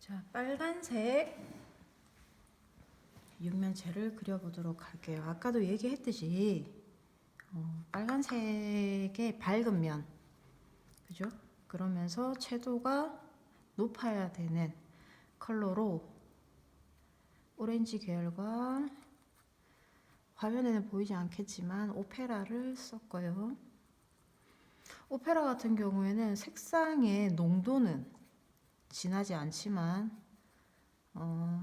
자, 빨간색 육면체를 그려보도록 할게요. 아까도 얘기했듯이 빨간색의 밝은 면, 그죠? 그러면서 채도가 높아야 되는 컬러로 오렌지 계열과 화면에는 보이지 않겠지만 오페라를 썼고요. 오페라 같은 경우에는 색상의 농도는 진하지 않지만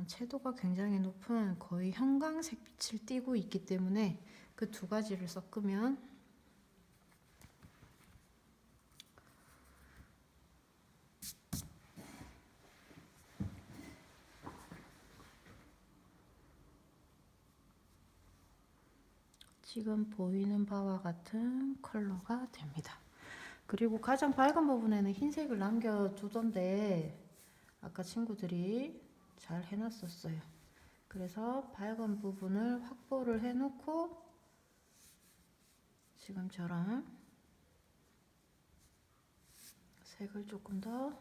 채도가 굉장히 높은 거의 형광색 빛을 띠고 있기 때문에 그 두 가지를 섞으면 지금 보이는 바와 같은 컬러가 됩니다. 그리고 가장 밝은 부분에는 흰색을 남겨두던데 아까 친구들이 잘 해놨었어요. 그래서 밝은 부분을 확보를 해놓고 지금처럼 색을 조금 더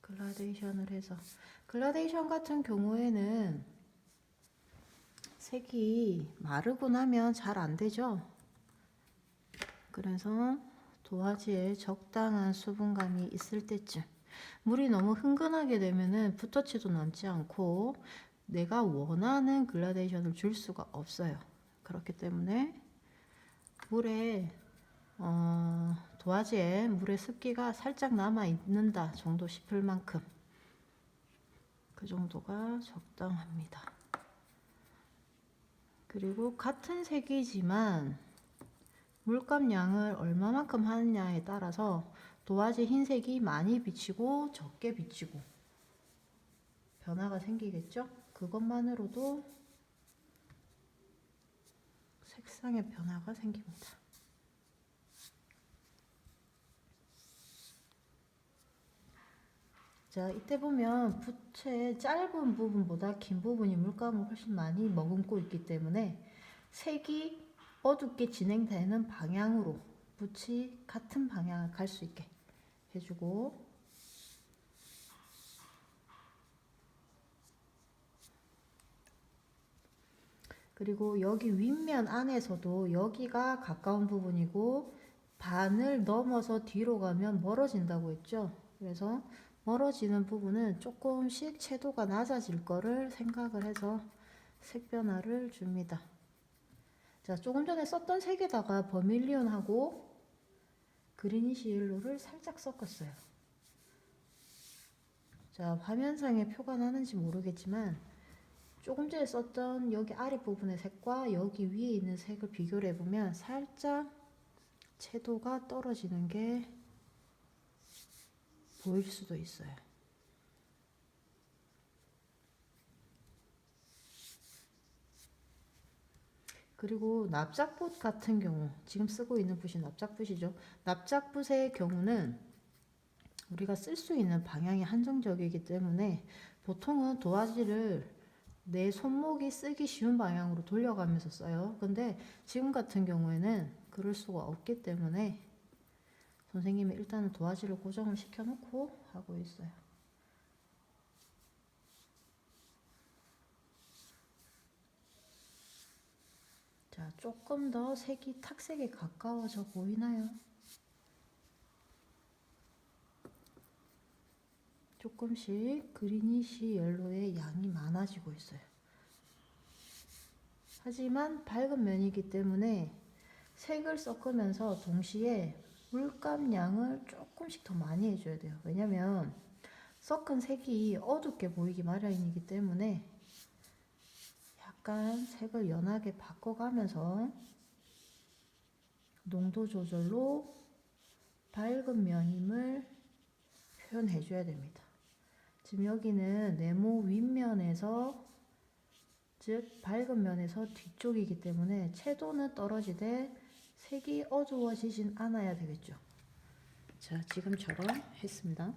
글라데이션을 해서, 글라데이션 같은 경우에는 색이 마르고 나면 잘 안 되죠. 그래서 도화지에 적당한 수분감이 있을 때쯤, 물이 너무 흥건하게 되면은 붓터치도 남지 않고 내가 원하는 글라데이션을 줄 수가 없어요. 그렇기 때문에 물에 도화지에 물의 습기가 살짝 남아 있는다 정도 싶을 만큼, 그 정도가 적당합니다. 그리고 같은 색이지만 물감 양을 얼마만큼 하느냐에 따라서 도화지 흰색이 많이 비치고 적게 비치고 변화가 생기겠죠? 그것만으로도 색상의 변화가 생깁니다. 자, 이때 보면 붓의 짧은 부분보다 긴 부분이 물감을 훨씬 많이 머금고 있기 때문에 색이 어둡게 진행되는 방향으로 붓이 같은 방향을 갈 수 있게 해주고, 그리고 여기 윗면 안에서도 여기가 가까운 부분이고 반을 넘어서 뒤로 가면 멀어진다고 했죠. 그래서 멀어지는 부분은 조금씩 채도가 낮아질 거를 생각을 해서 색 변화를 줍니다. 자, 조금 전에 썼던 색에다가 버밀리온하고 그리니시 옐로를 살짝 섞었어요. 자, 화면상에 표가 나는지 모르겠지만 조금 전에 썼던 여기 아랫부분의 색과 여기 위에 있는 색을 비교를 해보면 살짝 채도가 떨어지는 게 보일 수도 있어요. 그리고 납작붓 같은 경우, 지금 쓰고 있는 붓이 납작붓이죠. 납작붓의 경우는 우리가 쓸 수 있는 방향이 한정적이기 때문에 보통은 도화지를 내 손목이 쓰기 쉬운 방향으로 돌려가면서 써요. 근데 지금 같은 경우에는 그럴 수가 없기 때문에 선생님이 일단은 도화지를 고정을 시켜놓고 하고 있어요. 자, 조금 더 색이 탁색에 가까워져 보이나요? 조금씩 그리니시 옐로의 양이 많아지고 있어요. 하지만 밝은 면이기 때문에 색을 섞으면서 동시에 물감 양을 조금씩 더 많이 해줘야 돼요. 왜냐면 섞은 색이 어둡게 보이기 마련이기 때문에 약간 색을 연하게 바꿔가면서 농도 조절로 밝은 면임을 표현해 줘야 됩니다. 지금 여기는 네모 윗면에서, 즉 밝은 면에서 뒤쪽이기 때문에 채도는 떨어지되 색이 어두워지진 않아야 되겠죠. 자, 지금처럼 했습니다.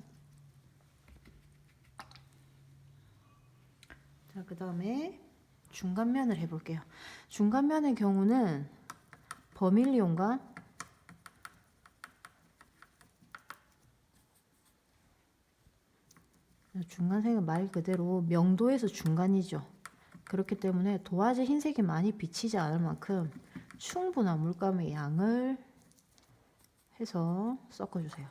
자, 그 다음에 중간면을 해볼게요. 중간면의 경우는 버밀리온과 중간색은 말 그대로 명도에서 중간이죠. 그렇기 때문에 도화지 흰색이 많이 비치지 않을 만큼 충분한 물감의 양을 해서 섞어주세요.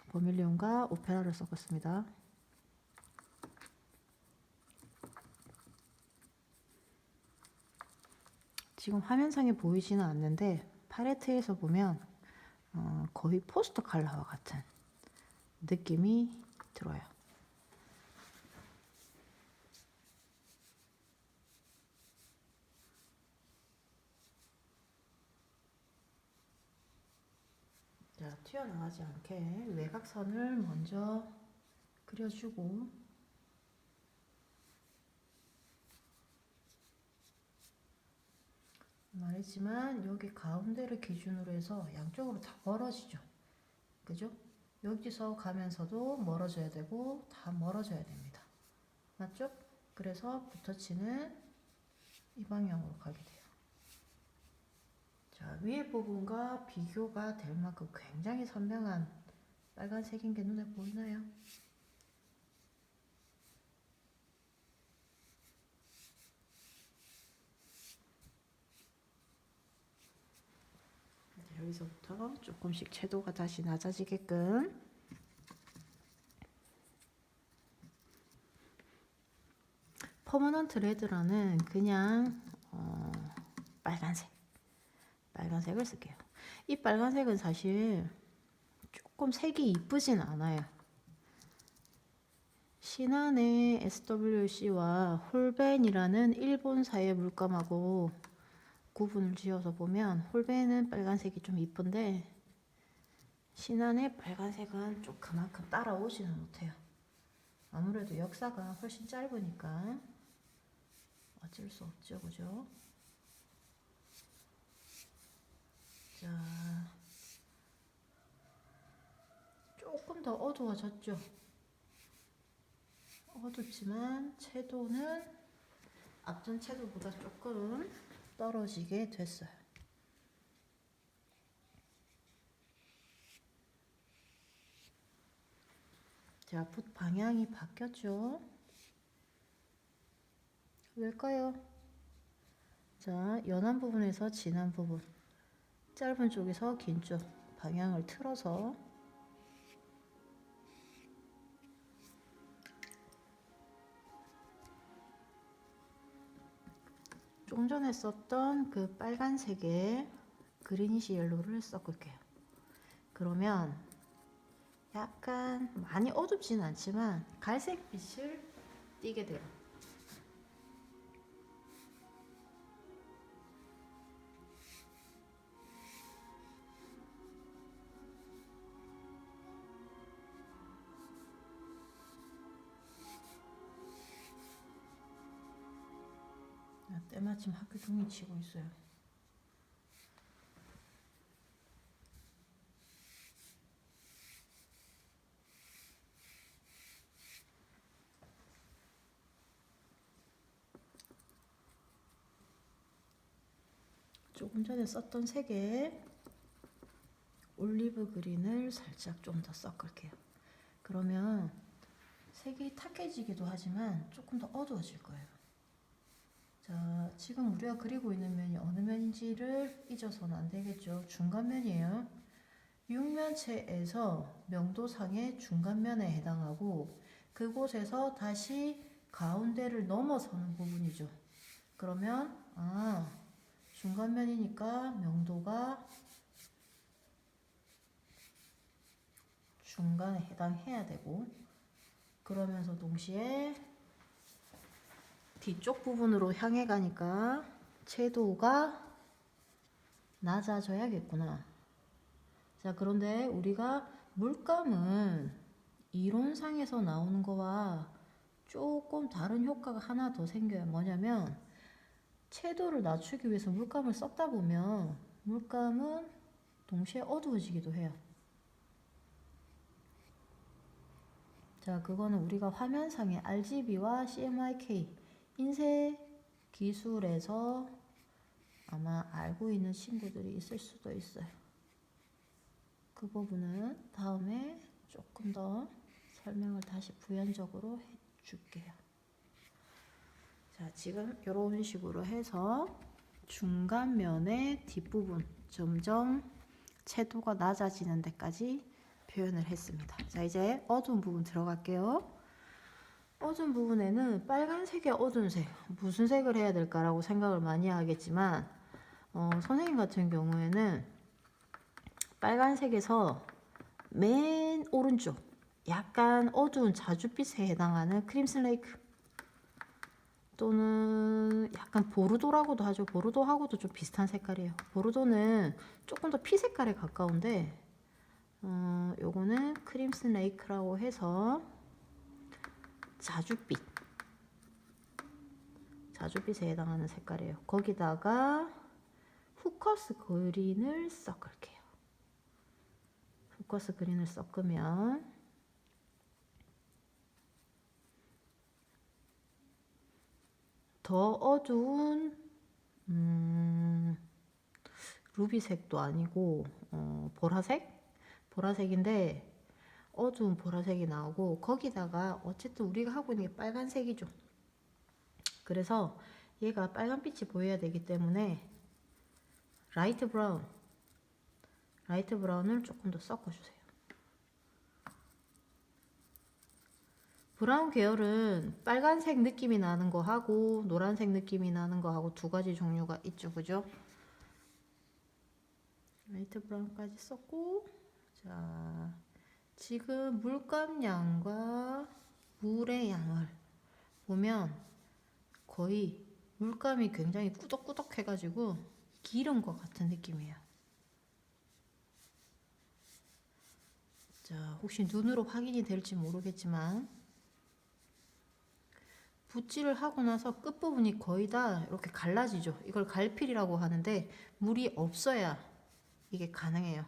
버밀리온과 오페라를 섞었습니다. 지금 화면상에 보이지는 않는데 팔레트에서 보면 거의 포스터 컬러와 같은 느낌이 들어요. 자, 튀어나가지 않게 외곽선을 먼저 그려주고 말했지만 여기 가운데를 기준으로 해서 양쪽으로 다 멀어지죠. 그죠? 여기서 가면서도 멀어져야 되고 다 멀어져야 됩니다. 맞죠? 그래서 붓터치는 이 방향으로 가게 돼요. 자, 위에 부분과 비교가 될 만큼 굉장히 선명한 빨간색인 게 눈에 보이나요? 여기서부터 조금씩 채도가 다시 낮아지게끔 퍼머넌트 레드라는 그냥 빨간색을 쓸게요. 이 빨간색은 사실 조금 색이 이쁘진 않아요. 신한의 SWC와 홀벤이라는 일본사의 물감하고 구분을 지어서 보면 홀벤은 빨간색이 좀 이쁜데 신한의 빨간색은 좀 그만큼 따라오지는 못해요. 아무래도 역사가 훨씬 짧으니까 어쩔 수 없죠, 그죠? 자, 조금 더 어두워졌죠? 어둡지만 채도는 앞전 채도보다 조금 떨어지게 됐어요. 자, 붓 방향이 바뀌었죠? 왜일까요? 자, 연한 부분에서 진한 부분, 짧은 쪽에서 긴 쪽 방향을 틀어서 좀 전에 썼던 그 빨간색의 그리니시 옐로우를 섞을게요. 그러면 약간 많이 어둡지는 않지만 갈색빛을 띠게 돼요. 때마침 학교 종이 치고 있어요. 조금 전에 썼던 색에 올리브 그린을 살짝 좀 더 섞을게요. 그러면 색이 탁해지기도 하지만 조금 더 어두워질 거예요. 자, 지금 우리가 그리고 있는 면이 어느 면인지를 잊어서는 안 되겠죠. 중간면이에요. 육면체에서 명도상의 중간면에 해당하고 그곳에서 다시 가운데를 넘어서는 부분이죠. 그러면 중간면이니까 명도가 중간에 해당해야 되고 그러면서 동시에 뒤쪽 부분으로 향해 가니까 채도가 낮아져야겠구나. 자, 그런데 우리가 물감은 이론상에서 나오는 거와 조금 다른 효과가 하나 더 생겨요. 뭐냐면 채도를 낮추기 위해서 물감을 썼다 보면 물감은 동시에 어두워지기도 해요. 자, 그거는 우리가 화면상의 RGB와 CMYK 인쇄 기술에서 아마 알고 있는 친구들이 있을 수도 있어요. 그 부분은 다음에 조금 더 설명을 다시 부연적으로 해줄게요. 자, 지금 이런 식으로 해서 중간면의 뒷부분 점점 채도가 낮아지는 데까지 표현을 했습니다. 자, 이제 어두운 부분 들어갈게요. 어두운 부분에는 빨간색의 어두운 색, 무슨 색을 해야 될까라고 생각을 많이 하겠지만 선생님 같은 경우에는 빨간색에서 맨 오른쪽 약간 어두운 자줏빛에 해당하는 크림슨 레이크 또는 약간 보르도라고도 하죠. 보르도하고도 좀 비슷한 색깔이에요. 보르도는 조금 더 피 색깔에 가까운데 요거는 크림슨 레이크라고 해서 자줏빛에 해당하는 색깔이에요. 거기다가 후커스 그린을 섞을게요. 후커스 그린을 섞으면 더 어두운 루비색도 아니고 보라색인데 어두운 보라색이 나오고 거기다가 어쨌든 우리가 하고 있는 게 빨간색이죠. 그래서 얘가 빨간빛이 보여야 되기 때문에 라이트 브라운을 조금 더 섞어주세요. 브라운 계열은 빨간색 느낌이 나는 거 하고 노란색 느낌이 나는 거 하고 두 가지 종류가 있죠. 그죠? 라이트 브라운까지 썼고, 자, 지금 물감 양과 물의 양을 보면 거의 물감이 굉장히 꾸덕꾸덕 해가지고 기른 것 같은 느낌이에요. 자, 혹시 눈으로 확인이 될지 모르겠지만 붓질을 하고 나서 끝부분이 거의 다 이렇게 갈라지죠. 이걸 갈필이라고 하는데 물이 없어야 이게 가능해요.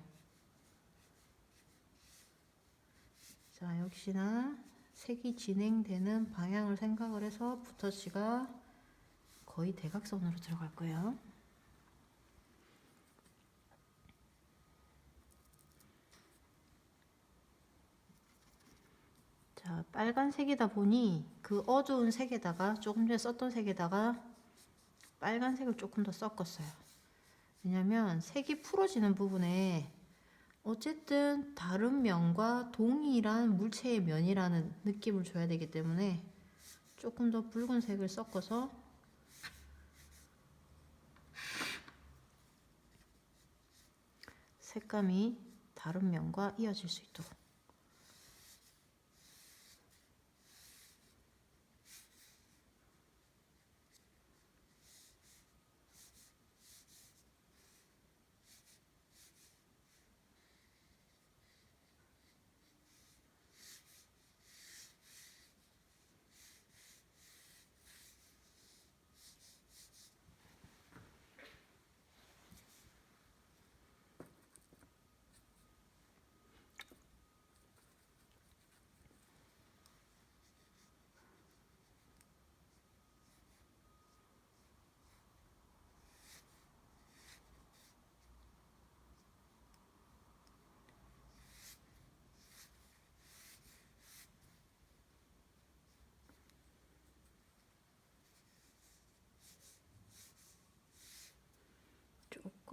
자, 역시나 색이 진행되는 방향을 생각을 해서 붓터치가 거의 대각선으로 들어갈 거예요. 자, 빨간색이다 보니 그 어두운 색에다가 조금 전에 썼던 색에다가 빨간색을 조금 더 섞었어요. 왜냐면 색이 풀어지는 부분에 어쨌든 다른 면과 동일한 물체의 면이라는 느낌을 줘야 되기 때문에 조금 더 붉은색을 섞어서 색감이 다른 면과 이어질 수 있도록.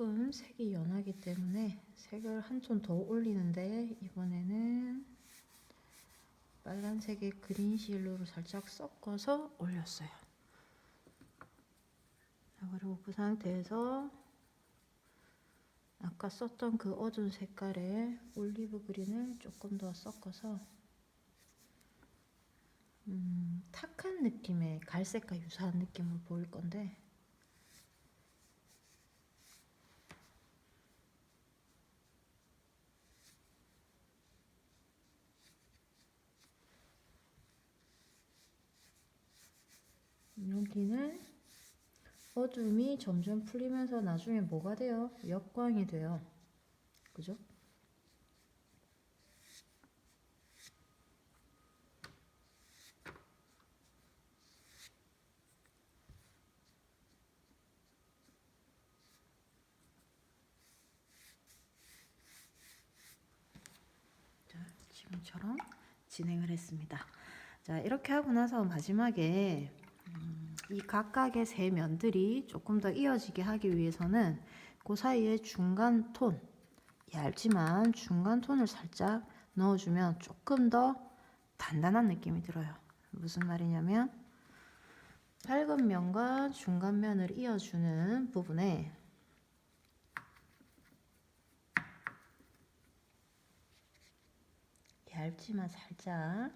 조금 색이 연하기 때문에 색을 한 톤 더 올리는데 이번에는 빨간색의 그린 실루로 살짝 섞어서 올렸어요. 자, 그리고 그 상태에서 아까 썼던 그 어두운 색깔의 올리브 그린을 조금 더 섞어서 탁한 느낌의 갈색과 유사한 느낌을 보일 건데 여기는 어둠이 점점 풀리면서 나중에 뭐가 돼요? 역광이 돼요. 그죠? 자, 지금처럼 진행을 했습니다. 자, 이렇게 하고 나서 마지막에 이 각각의 세 면들이 조금 더 이어지게 하기 위해서는 그 사이에 중간 톤, 얇지만 중간 톤을 살짝 넣어주면 조금 더 단단한 느낌이 들어요. 무슨 말이냐면 밝은 면과 중간 면을 이어주는 부분에 얇지만 살짝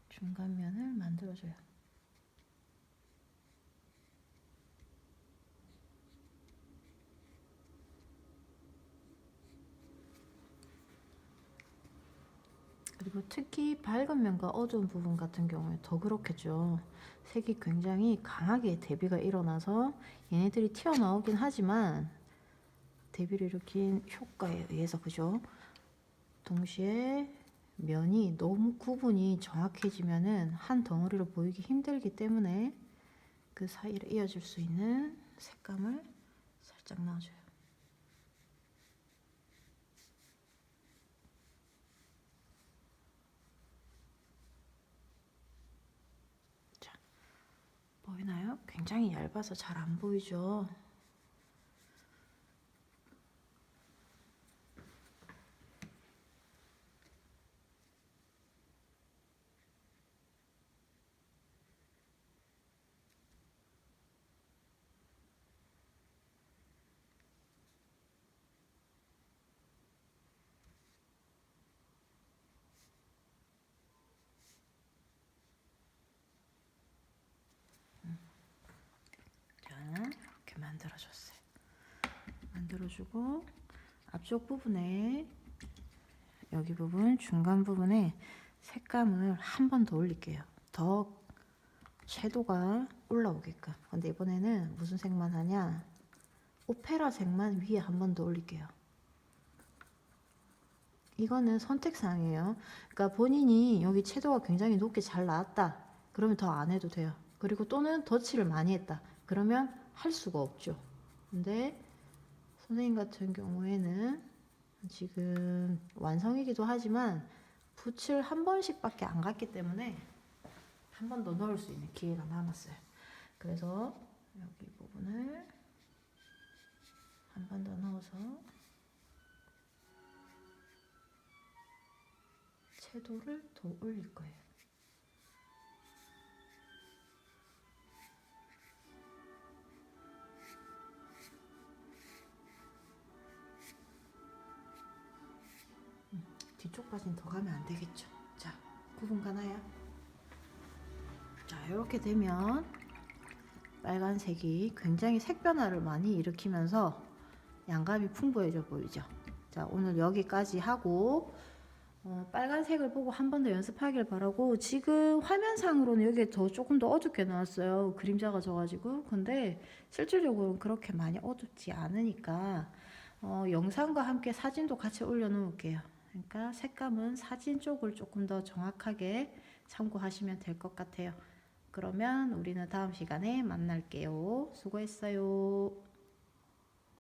중간면을 만들어줘요. 그리고 특히 밝은 면과 어두운 부분 같은 경우에 더 그렇겠죠. 색이 굉장히 강하게 대비가 일어나서 얘네들이 튀어나오긴 하지만 대비를 일으킨 효과에 의해서, 그죠? 동시에 면이 너무 구분이 정확해지면은 한 덩어리로 보이기 힘들기 때문에 그 사이를 이어줄 수 있는 색감을 살짝 넣어줘요. 자, 보이나요? 굉장히 얇아서 잘 안 보이죠? 자, 이렇게 만들어줬어요. 만들어주고 앞쪽 부분에, 여기 부분 중간 부분에 색감을 한 번 더 올릴게요. 더 섀도우가 올라오게끔. 근데 이번에는 무슨 색만 하냐, 오페라 색만 위에 한 번 더 올릴게요. 이거는 선택사항이에요. 그러니까 본인이 여기 채도가 굉장히 높게 잘 나왔다, 그러면 더 안 해도 돼요. 그리고 또는 덧칠을 많이 했다, 그러면 할 수가 없죠. 근데 선생님 같은 경우에는 지금 완성이기도 하지만 붓을 한 번씩밖에 안 갔기 때문에 한 번 더 넣을 수 있는 기회가 남았어요. 그래서 여기 부분을 한 번 더 넣어서 채도를 더 올릴 거예요. 뒤쪽까지는 더 가면 안 되겠죠. 자, 구분 가나요? 자, 이렇게 되면 빨간색이 굉장히 색 변화를 많이 일으키면서 양감이 풍부해져 보이죠. 자, 오늘 여기까지 하고 빨간색을 보고 한 번 더 연습하길 바라고, 지금 화면상으로는 여기 조금 더 어둡게 나왔어요. 그림자가 져가지고. 근데 실질적으로는 그렇게 많이 어둡지 않으니까 영상과 함께 사진도 같이 올려놓을게요. 그러니까 색감은 사진 쪽을 조금 더 정확하게 참고하시면 될 것 같아요. 그러면 우리는 다음 시간에 만날게요. 수고했어요.